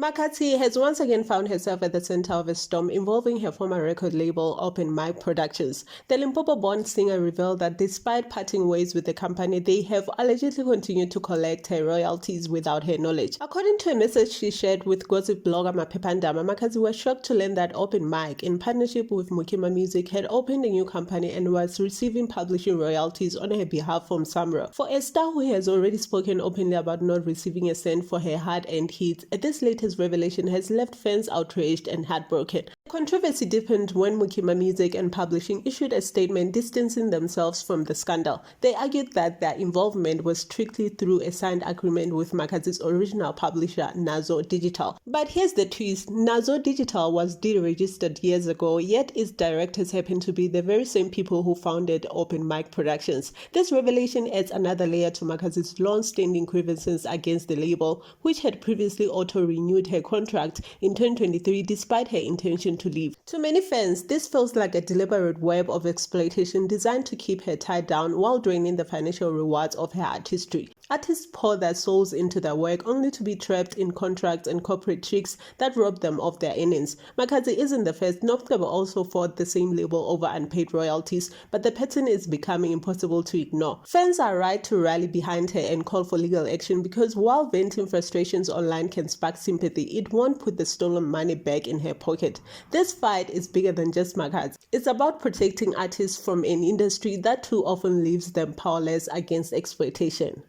Makhadzi has once again found herself at the center of a storm involving her former record label Open Mic Productions. The Limpopo-born singer revealed that despite parting ways with the company, they have allegedly continued to collect her royalties without her knowledge. According to a message she shared with gossip blogger Maphephandaba, Makhadzi was shocked to learn that Open Mic, in partnership with Mukima Music, had opened a new company and was receiving publishing royalties on her behalf from Samra. For a star who has already spoken openly about not receiving a cent for her hard-earned hits, this latest revelation has left fans outraged and heartbroken. The controversy deepened when Mukima Music and Publishing issued a statement distancing themselves from the scandal. They argued that their involvement was strictly through a signed agreement with Makhadzi's original publisher, Nazo Digital. But here's the twist: Nazo Digital was deregistered years ago, yet its directors happen to be the very same people who founded Open Mic Productions. This revelation adds another layer to Makhadzi's long-standing grievances against the label, which had previously auto-renewed her contract in 2023 despite her intention to leave. To many fans, this feels like a deliberate web of exploitation designed to keep her tied down while draining the financial rewards of her artistry. Artists pour their souls into their work only to be trapped in contracts and corporate tricks that rob them of their earnings. Makhadzi isn't the first. Nandipha also fought the same label over unpaid royalties, but the pattern is becoming impossible to ignore. Fans are right to rally behind her and call for legal action because while venting frustrations online can spark sympathy, it won't put the stolen money back in her pocket. This fight is bigger than just Makhadzi. It's about protecting artists from an industry that too often leaves them powerless against exploitation.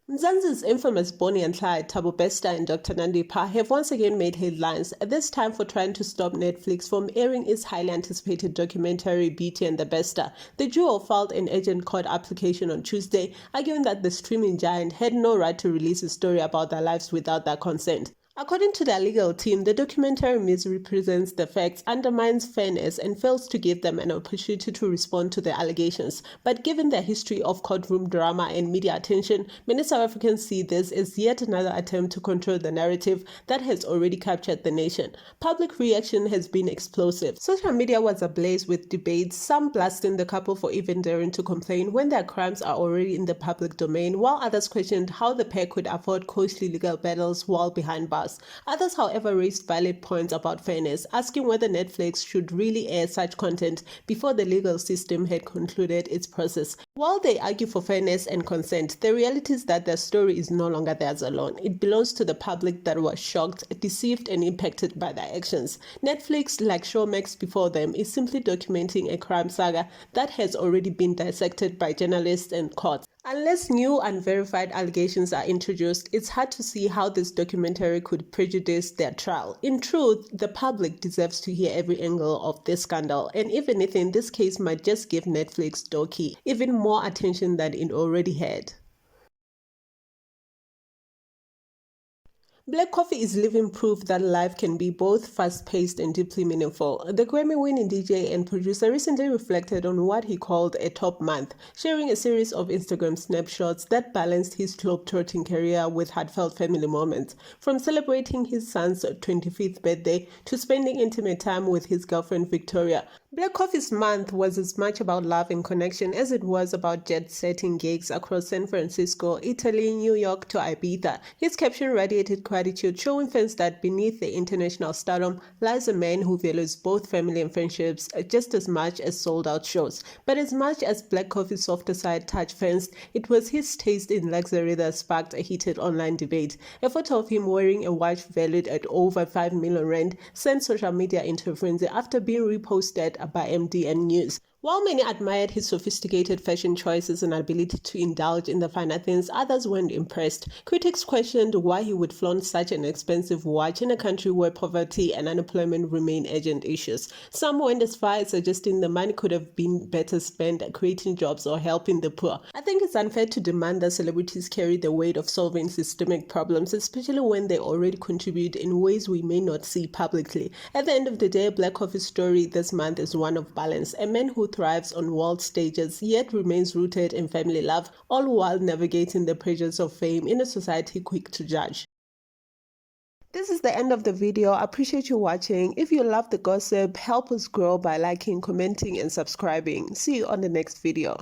Mzansi's infamous Bonnie and Clyde, Thabo and Dr. Nandipha have once again made headlines, this time for trying to stop Netflix from airing its highly anticipated documentary Beauty and the Besta. The duo filed an urgent court application on Tuesday, arguing that the streaming giant had no right to release a story about their lives without their consent. According to their legal team, the documentary misrepresents the facts, undermines fairness, and fails to give them an opportunity to respond to the allegations. But given their history of courtroom drama and media attention, many South Africans see this as yet another attempt to control the narrative that has already captured the nation. Public reaction has been explosive. Social media was ablaze with debates, some blasting the couple for even daring to complain when their crimes are already in the public domain, while others questioned how the pair could afford costly legal battles while behind bars. Others, however, raised valid points about fairness, asking whether Netflix should really air such content before the legal system had concluded its process. While they argue for fairness and consent, the reality is that their story is no longer theirs alone. It belongs to the public that was shocked, deceived, and impacted by their actions. Netflix, like Showmax before them, is simply documenting a crime saga that has already been dissected by journalists and courts. Unless new unverified allegations are introduced, it's hard to see how this documentary could prejudice their trial. In truth, the public deserves to hear every angle of this scandal, and if anything, this case might just give Netflix Doki even more attention than it already had. Black Coffee is living proof that life can be both fast-paced and deeply meaningful. The Grammy-winning DJ and producer recently reflected on what he called a top month, sharing a series of Instagram snapshots that balanced his globe-trotting career with heartfelt family moments. From celebrating his son's 25th birthday to spending intimate time with his girlfriend Victoria, Black Coffee's month was as much about love and connection as it was about jet-setting gigs across San Francisco, Italy, New York to Ibiza. His caption radiated gratitude, showing fans that beneath the international stardom lies a man who values both family and friendships just as much as sold-out shows. But as much as Black Coffee's softer side touched fans, it was his taste in luxury that sparked a heated online debate. A photo of him wearing a watch valued at over 5 million rand sent social media into a frenzy after being reposted by MDN News. While many admired his sophisticated fashion choices and ability to indulge in the finer things, others weren't impressed. Critics questioned why he would flaunt such an expensive watch in a country where poverty and unemployment remain urgent issues. Some went as far as suggesting the money could have been better spent creating jobs or helping the poor. I think it's unfair to demand that celebrities carry the weight of solving systemic problems, especially when they already contribute in ways we may not see publicly. At the end of the day, Black Coffee's story this month is one of balance. A man who thrives on world stages yet remains rooted in family love, all while navigating the pressures of fame in a society quick to judge. This is the end of the video. I appreciate you watching. If you love the gossip, help us grow by liking, commenting, and subscribing. See you on the next video.